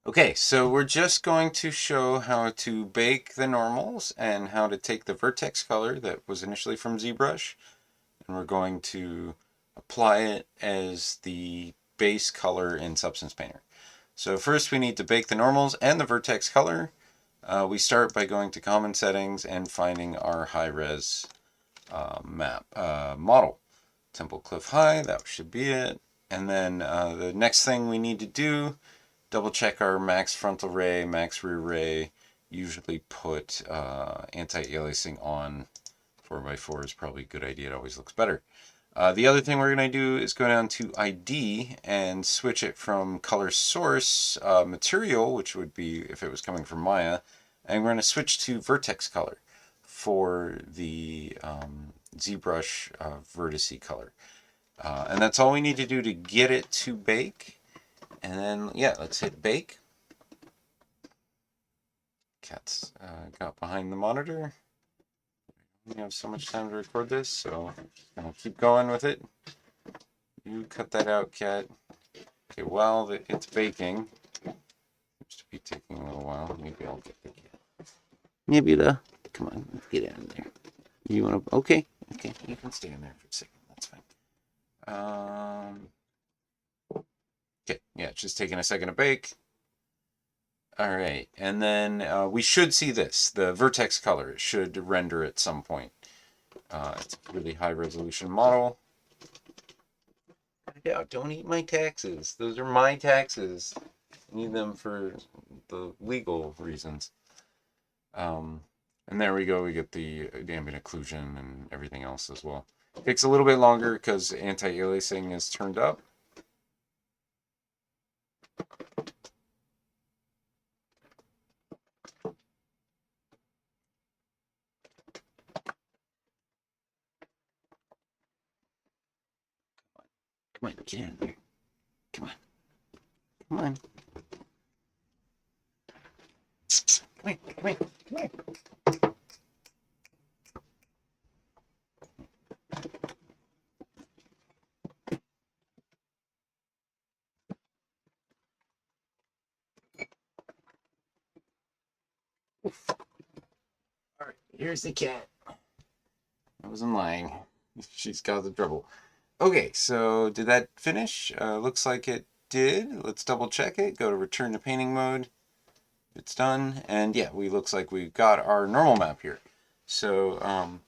Okay, so we're just going to show how to bake the normals and how to take the vertex color that was initially from Zbrush, and we're going to apply it as the base color in Substance Painter. So first we need to bake the normals and the vertex color. We start by going to common settings and finding our high-res model. Temple Cliff High, that should be it. And then the next thing we need to do, double check our max frontal ray, max rear ray. Usually put anti-aliasing on. 4x4 is probably a good idea. It always looks better. The other thing we're going to do is go down to ID and switch it from color source material, which would be if it was coming from Maya, and we're going to switch to vertex color for the ZBrush vertice color. And that's all we need to do to get it to bake. And then, yeah, let's hit bake. Cat's got behind the monitor. We have so much time to record this, so I'll keep going with it. You cut that out, Cat. Okay, while it's baking, seems to be taking a little while. Maybe I'll get the cat. Maybe come on, let's get out of there. You want to? Okay, you can stay in there for a second. That's fine. Okay, yeah, it's just taking a second to bake. All right, and then we should see this. The vertex color it should render at some point. It's a really high resolution model. Yeah, don't eat my taxes. Those are my taxes. I need them for the legal reasons. And there we go. We get the ambient occlusion and everything else as well. It takes a little bit longer because anti-aliasing is turned up. Come on, get in there. Come on. Come on. Come on, come on, come on. All right, here's the cat. I wasn't lying. She's got the trouble. Okay, so did that finish? Looks like it did. Let's double check it. Go to return to painting mode. It's done. And yeah, looks like we've got our normal map here. So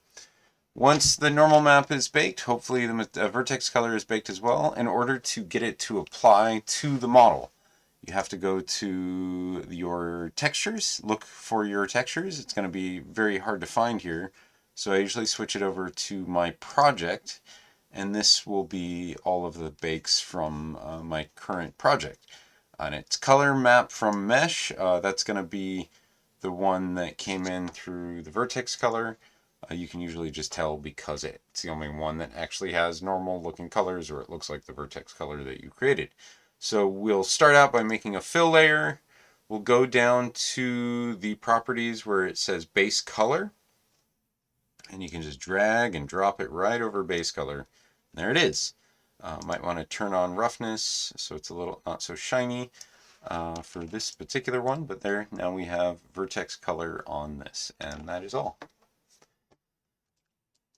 once the normal map is baked, hopefully the vertex color is baked as well. In order to get it to apply to the model, you have to go to your textures, look for your textures. It's going to be very hard to find here. So I usually switch it over to my project, and this will be all of the bakes from my current project. And it's color map from mesh. That's going to be the one that came in through the vertex color. You can usually just tell because it's the only one that actually has normal looking colors, or it looks like the vertex color that you created. So we'll start out by making a fill layer. We'll go down to the properties where it says base color, and you can just drag and drop it right over base color. There it is. Might want to turn on roughness so it's a little not so shiny for this particular one, but there, now we have vertex color on this, and that is all.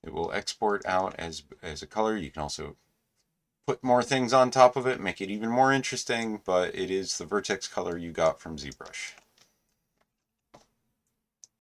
It will export out as a color. You can also put more things on top of it, make it even more interesting, but it is the vertex color you got from ZBrush.